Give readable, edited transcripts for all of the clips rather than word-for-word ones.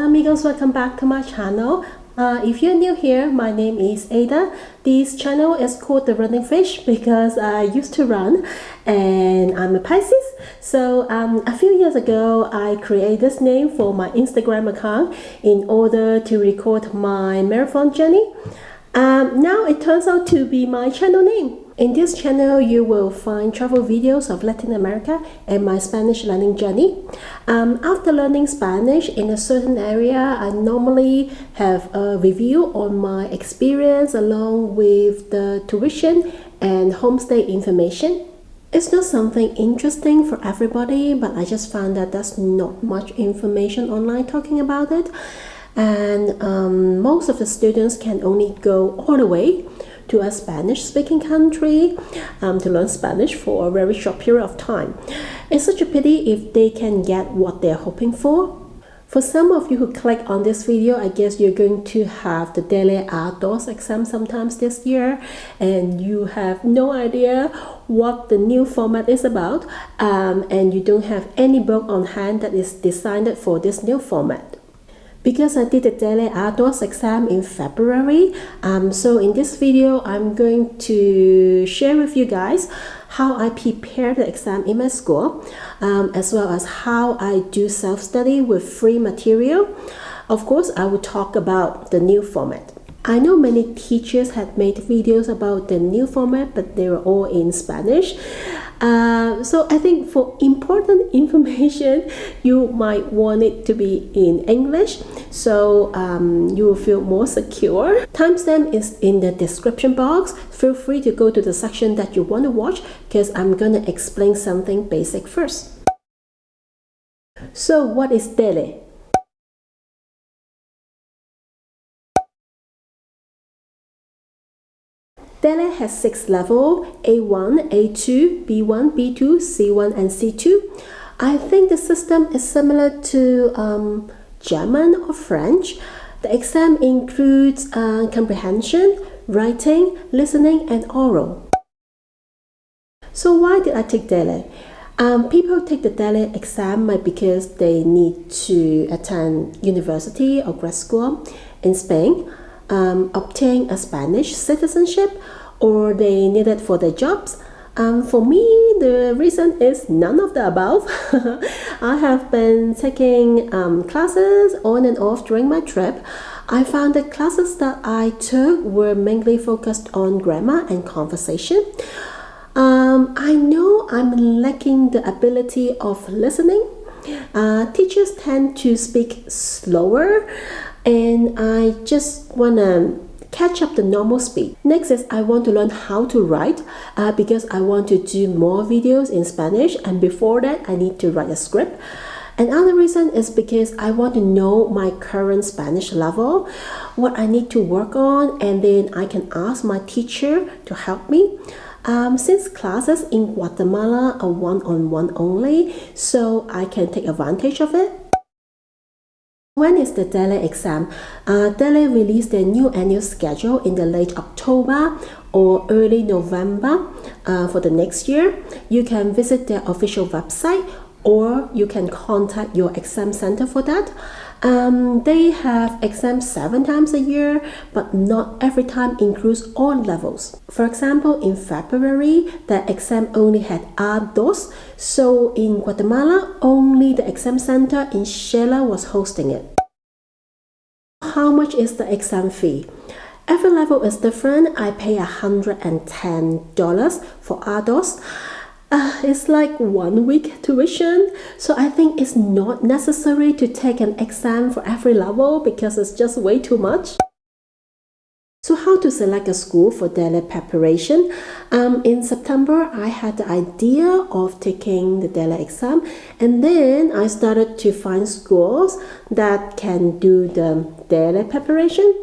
amigos, welcome back to my channel. If you're new here, my name is Ada. This channel is called The Running Fish because I used to run and I'm a Pisces. So a few years ago, I created this name for my Instagram account in order to record my marathon journey. Now it turns out to be my channel name. In this channel, you will find travel videos of Latin America and my Spanish learning journey. After learning Spanish in a certain area, I normally have a review on my experience along with the tuition and homestay information. It's not something interesting for everybody, but I just found that there's not much information online talking about it. And most of the students can only go all the way to a Spanish-speaking country to learn Spanish for a very short period of time. It's such a pity if they can get what they're hoping for. For some of you who click on this video, I guess you're going to have the Dele A2 exam sometimes this year, and you have no idea what the new format is about, and you don't have any book on hand that is designed for this new format. Because I did the Dele A2 exam in February, so in this video, I'm going to share with you guys how I prepare the exam in my school, as well as how I do self-study with free material. Of course, I will talk about the new format. I know many teachers had made videos about the new format, but they were all in Spanish. So I think for important information, you might want it to be in English, so you will feel more secure. Timestamp is in the description box. Feel free to go to the section that you want to watch because I'm going to explain something basic first. So what is Dele? Dele has 6 levels: A1, A2, B1, B2, C1, and C2. I think the system is similar to German or French. The exam includes comprehension, writing, listening, and oral. So why did I take Dele? People take the Dele exam because they need to attend university or grad school in Spain, obtain a Spanish citizenship, or they need it for their jobs. For me, the reason is none of the above. I have been taking classes on and off during my trip. I found the classes that I took were mainly focused on grammar and conversation. I know I'm lacking the ability of listening. Teachers tend to speak slower, and I just want to catch up the normal speed. Next is I want to learn how to write because I want to do more videos in Spanish, and before that I need to write a script. Another reason is because I want to know my current Spanish level, what I need to work on, and then I can ask my teacher to help me. Since classes in Guatemala are one-on-one only, so I can take advantage of it. When is the Dele exam? Dele released their new annual schedule in the late October or early November for the next year. You can visit their official website, or you can contact your exam center for that. They have exams 7 times a year, but not every time includes all levels. For example, in February, the exam only had A2, so in Guatemala, only the exam center in Shela was hosting it. How much is the exam fee? Every level is different. I pay $110 for A2. It's like 1 week tuition, so I think it's not necessary to take an exam for every level because it's just way too much. So how to select a school for Dele preparation? In September, I had the idea of taking the Dele exam, and then I started to find schools that can do the Dele preparation.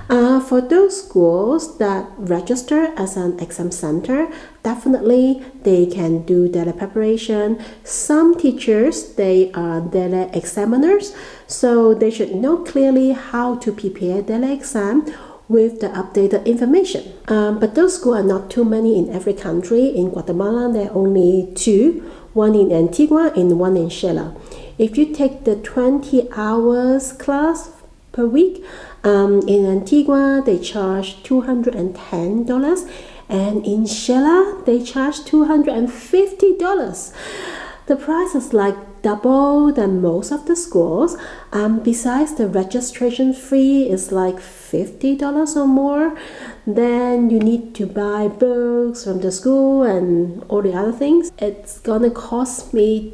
For those schools that register as an exam center, definitely they can do Dele preparation. Some teachers, they are Dele examiners, so they should know clearly how to prepare Dele exam with the updated information. But those schools are not too many in every country. In Guatemala, there are only 2, one in Antigua and one in Shela. If you take the 20 hours class per week, in Antigua they charge $210, and in Sheila they charge $250. The price is like double than most of the schools. Besides, the registration fee is like $50 or more. Then you need to buy books from the school and all the other things. It's gonna cost me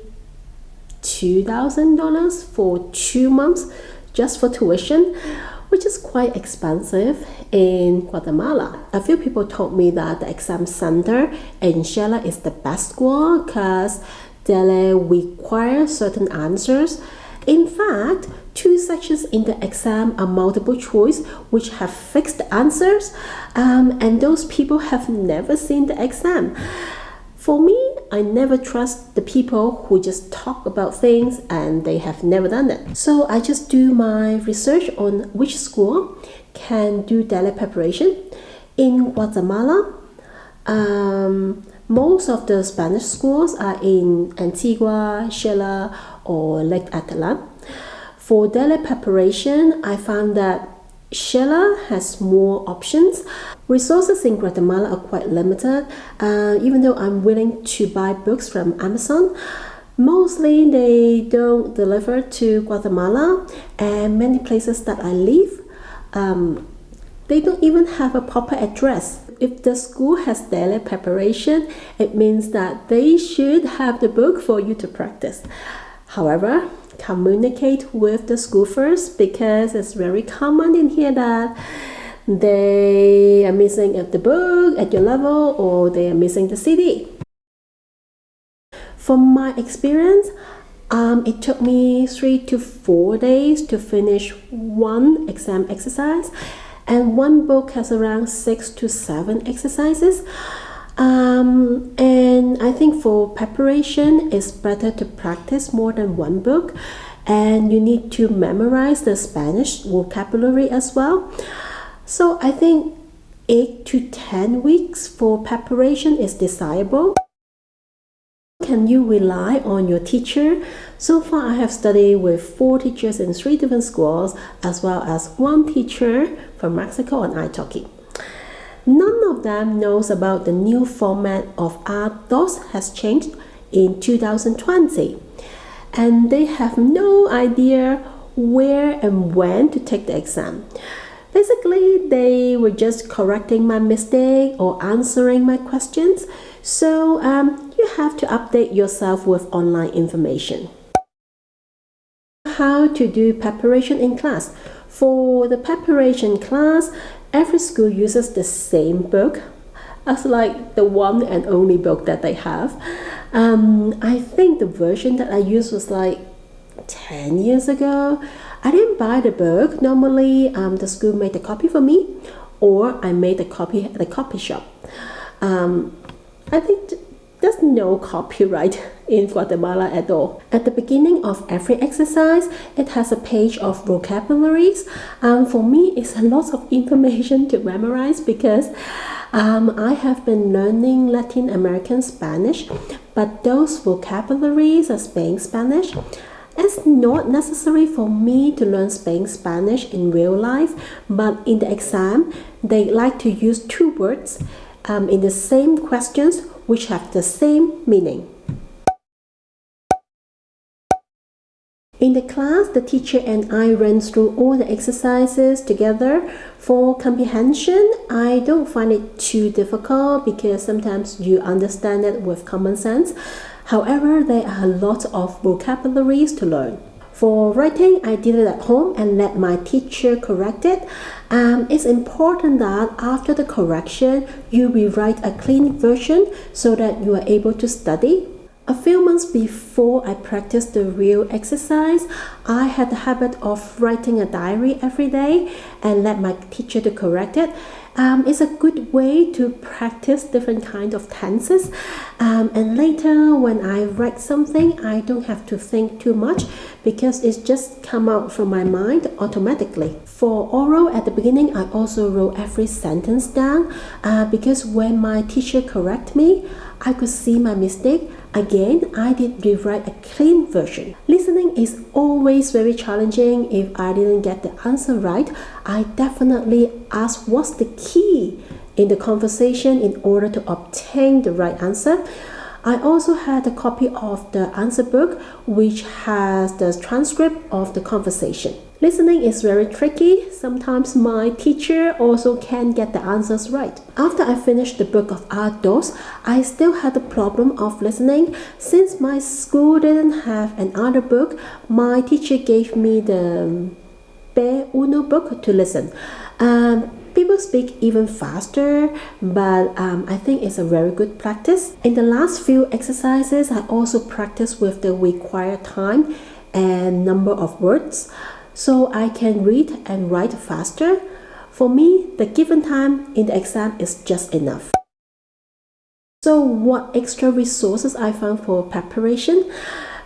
$2,000 for 2 months just for tuition, which is quite expensive in Guatemala. A few people told me that the exam center in Sheila is the best school because they require certain answers. In fact, 2 sections in the exam are multiple choice, which have fixed answers, and those people have never seen the exam. For me, I never trust the people who just talk about things and they have never done it. So I just do my research on which school can do daily preparation. In Guatemala, most of the Spanish schools are in Antigua, Sheila, or Lake Atlan. For daily preparation, I found that Sheila has more options. Resources in Guatemala are quite limited, even though I'm willing to buy books from Amazon. Mostly they don't deliver to Guatemala, and many places that I live, they don't even have a proper address. If the school has daily preparation, it means that they should have the book for you to practice. However, communicate with the school first, because it's very common in here that they are missing the book at your level, or they are missing the CD. From my experience, it took me 3 to 4 days to finish one exam exercise, and one book has around 6 to 7 exercises. And I think for preparation, it's better to practice more than one book, and you need to memorize the Spanish vocabulary as well. So I think 8 to 10 weeks for preparation is desirable. Can you rely on your teacher? So far, I have studied with 4 teachers in 3 different schools, as well as 1 teacher from Mexico on italki. None of them knows about the new format of A2 has changed in 2020, and they have no idea where and when to take the exam. Basically, they were just correcting my mistake or answering my questions, so you have to update yourself with online information. How to do preparation in class. For the preparation class, every school uses the same book as like the one and only book that they have. I think the version that I used was like 10 years ago. I didn't buy the book. Normally, the school made a copy for me, or I made a copy at the copy shop. I think there's no copyright in Guatemala at all. At the beginning of every exercise, it has a page of vocabularies. For me, it's a lot of information to memorize because I have been learning Latin American Spanish, but those vocabularies are Spain Spanish. It's not necessary for me to learn Spain Spanish in real life, but in the exam, they like to use 2 words in the same questions which have the same meaning. In the class, the teacher and I ran through all the exercises together. For comprehension, I don't find it too difficult because sometimes you understand it with common sense. However, there are a lot of vocabularies to learn. For writing, I did it at home and let my teacher correct it. It's important that after the correction, you rewrite a clean version so that you are able to study. A few months before I practiced the real exercise, I had the habit of writing a diary every day and let my teacher to correct it. It's a good way to practice different kinds of tenses, and later when I write something, I don't have to think too much because it's just come out from my mind automatically. For oral, at the beginning, I also wrote every sentence down because when my teacher correct me, I could see my mistake. Again, I did rewrite a clean version. Listening is always very challenging. If I didn't get the answer right, I definitely ask what's the key in the conversation in order to obtain the right answer. I also had a copy of the answer book which has the transcript of the conversation. Listening is very tricky. Sometimes my teacher also can't get the answers right. After I finished the book of A2, I still had the problem of listening. Since my school didn't have another book, my teacher gave me the B1 book to listen. People speak even faster, but I think it's a very good practice. In the last few exercises, I also practice with the required time and number of words, so I can read and write faster. For me, the given time in the exam is just enough. So what extra resources I found for preparation?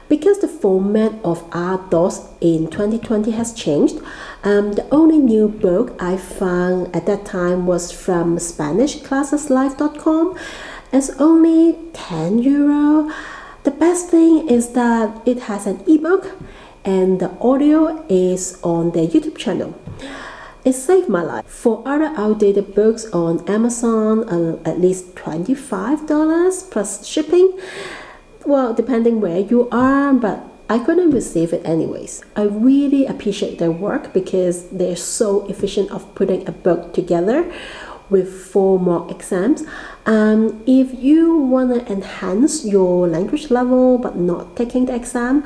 Because the format of A2 in 2020 has changed, the only new book I found at that time was from SpanishClassesLive.com. It's only €10. The best thing is that it has an ebook and the audio is on their YouTube channel. It saved my life. For other outdated books on Amazon, at least $25 plus shipping. Well, depending where you are, but I couldn't receive it anyways. I really appreciate their work because they're so efficient of putting a book together with 4 mock exams. If you want to enhance your language level but not taking the exam,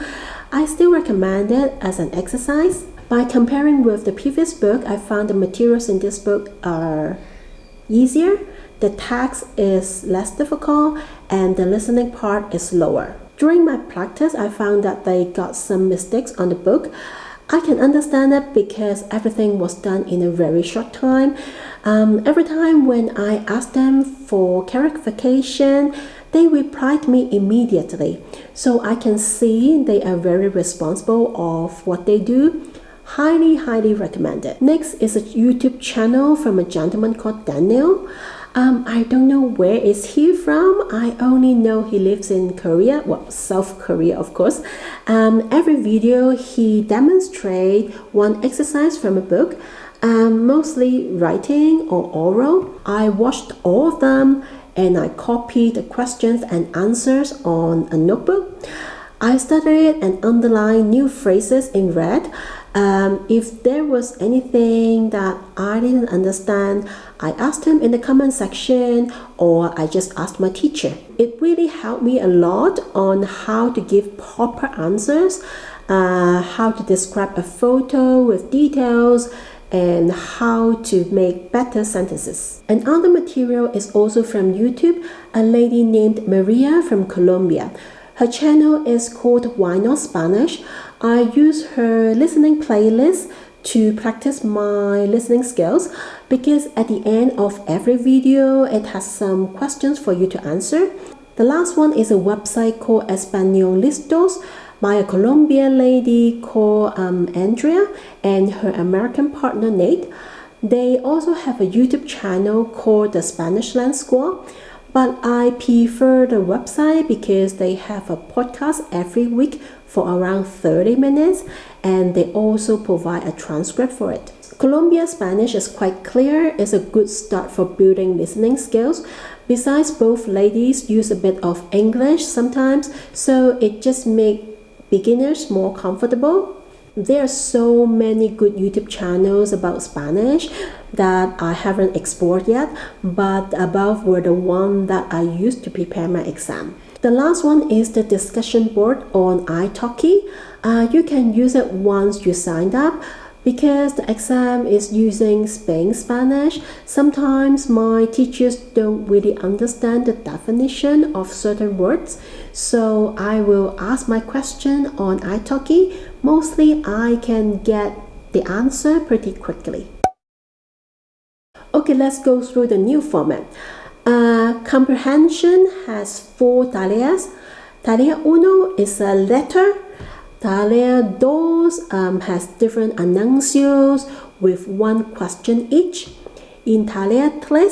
I still recommend it as an exercise. By comparing with the previous book, I found the materials in this book are easier, the text is less difficult, and the listening part is lower. During my practice, I found that they got some mistakes on the book. I can understand it because everything was done in a very short time. Every time when I asked them for clarification, they replied me immediately. So I can see they are very responsible of what they do. Highly recommended. Next is a YouTube channel from a gentleman called Daniel. I don't know where is he from. I only know he lives in Korea, well, South Korea of course. Every video he demonstrates one exercise from a book, mostly writing or oral. I watched all of them and I copied the questions and answers on a notebook. I studied and underlined new phrases in red. If there was anything that I didn't understand, I asked him in the comment section or I just asked my teacher. It really helped me a lot on how to give proper answers, how to describe a photo with details, and how to make better sentences. Another material is also from YouTube, a lady named Maria from Colombia. Her channel is called Why Not Spanish. I use her listening playlist to practice my listening skills because at the end of every video, it has some questions for you to answer. The last one is a website called Españolistos by a Colombian lady called Andrea and her American partner Nate. They also have a YouTube channel called the Spanish Land Squad. But I prefer the website because they have a podcast every week for around 30 minutes and they also provide a transcript for it. Colombia Spanish is quite clear. It's a good start for building listening skills. Besides, both ladies use a bit of English sometimes, so it just makes beginners more comfortable. There are so many good YouTube channels about Spanish that I haven't explored yet, but above were the one that I used to prepare my exam. The last one is the discussion board on italki. You can use it once you signed up. Because the exam is using Spain Spanish, sometimes my teachers don't really understand the definition of certain words, so I will ask my question on italki. Mostly I can get the answer pretty quickly. Okay, let's go through the new format. Comprehension has 4 tareas. Tarea 1 is a letter. Tarea 2 has different anuncios with 1 question each. In Tarea 3,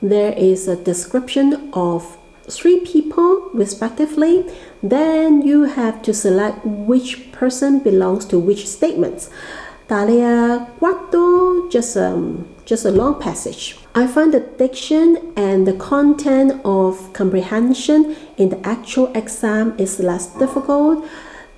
there is a description of 3 people respectively, then you have to select which person belongs to which statements. Tarea cuatro, just a long passage. I find the diction and the content of comprehension in the actual exam is less difficult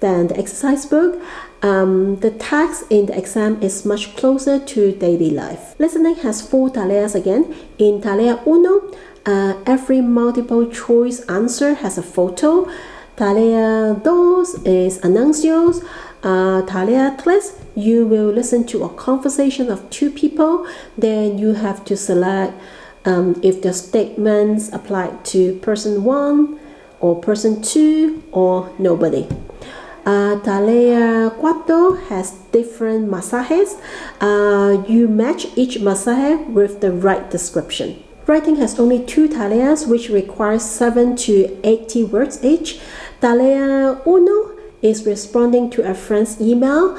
than the exercise book. The text in the exam is much closer to daily life. Listening has 4 tareas again. In tarea 1, every multiple choice answer has a photo. Tarea 2 is anuncios. Tarea 3, you will listen to a conversation of 2 people. Then you have to select if the statements apply to person 1 or person 2 or nobody. Tarea 4 has different masajes. You match each masaje with the right description. Writing has only 2 tareas, which requires 7 to 80 words each. Tarea 1 is responding to a friend's email.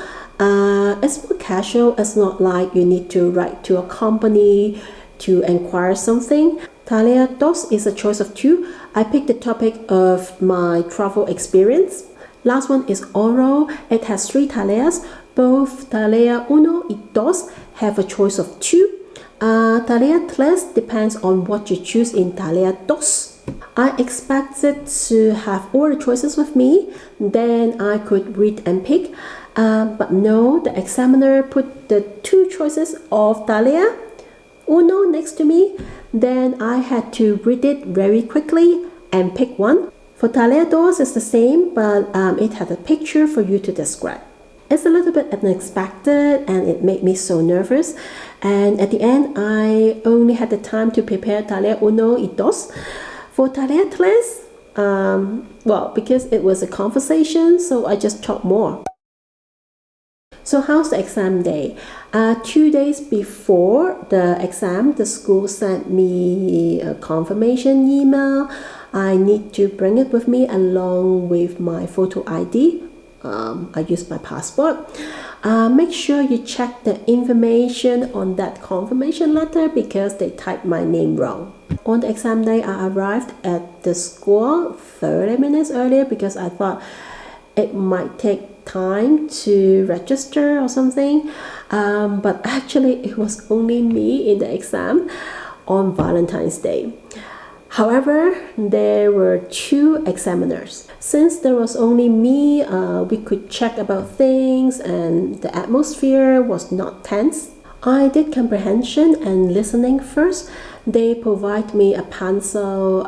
It's more casual. It's not like you need to write to a company to inquire something. Tarea 2 is a choice of 2. I picked the topic of my travel experience. Last one is oral. It has 3 tareas. Both tarea 1 y 2 have a choice of 2. Tarea 3 depends on what you choose in tarea 2. I expected to have all the choices with me, then I could read and pick. But no, the examiner put the 2 choices of tarea 1 next to me. Then I had to read it very quickly and pick one. For tarea 2 it's the same, but it had a picture for you to describe. It's a little bit unexpected and it made me so nervous. And at the end, I only had the time to prepare tarea 1 y 2. For tarea 3, well, because it was a conversation, so I just talked more. So how's the exam day? 2 days before the exam, the school sent me a confirmation email. I need to bring it with me along with my photo ID. I used my passport. Make sure you check the information on that confirmation letter because they typed my name wrong. On the exam day, I arrived at the school 30 minutes earlier because I thought it might take time to register or something. But actually, it was only me in the exam on Valentine's Day. However, there were 2 examiners. Since there was only me, we could check about things and the atmosphere was not tense. I did comprehension and listening first. They provide me a pencil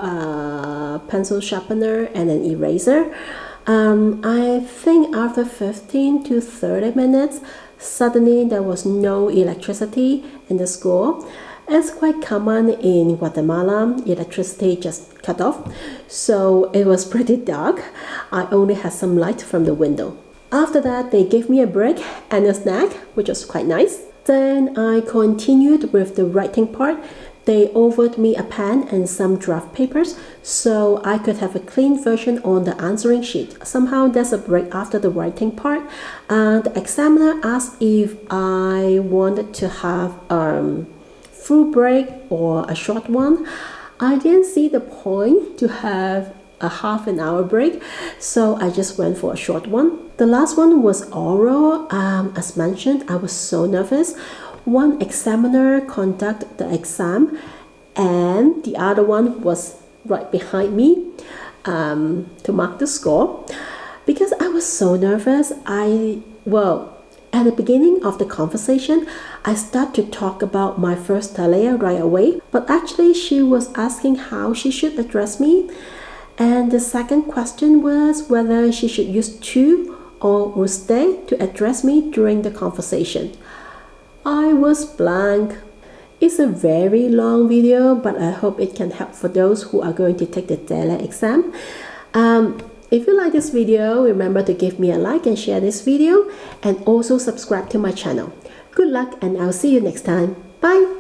sharpener and an eraser. I think after 15 to 30 minutes, suddenly there was no electricity in the school. It's quite common in Guatemala, electricity just cut off, so it was pretty dark. I only had some light from the window. After that, they gave me a break and a snack, which was quite nice. Then I continued with the writing part. They offered me a pen and some draft papers so I could have a clean version on the answering sheet. Somehow there's a break after the writing part. The examiner asked if I wanted to have full break or a short one. I didn't see the point to have a half an hour break, so I just went for a short one. The last one was oral. As mentioned, I was so nervous. One examiner conducted the exam and the other one was right behind me to mark the score. Because I was so nervous, at the beginning of the conversation, I started to talk about my first tarea right away, but actually she was asking how she should address me. And the second question was whether she should use tú or usted to address me during the conversation. I was blank. It's a very long video, but I hope it can help for those who are going to take the Dele exam. If you like this video, remember to give me a like and share this video, and also subscribe to my channel. Good luck, and I'll see you next time. Bye!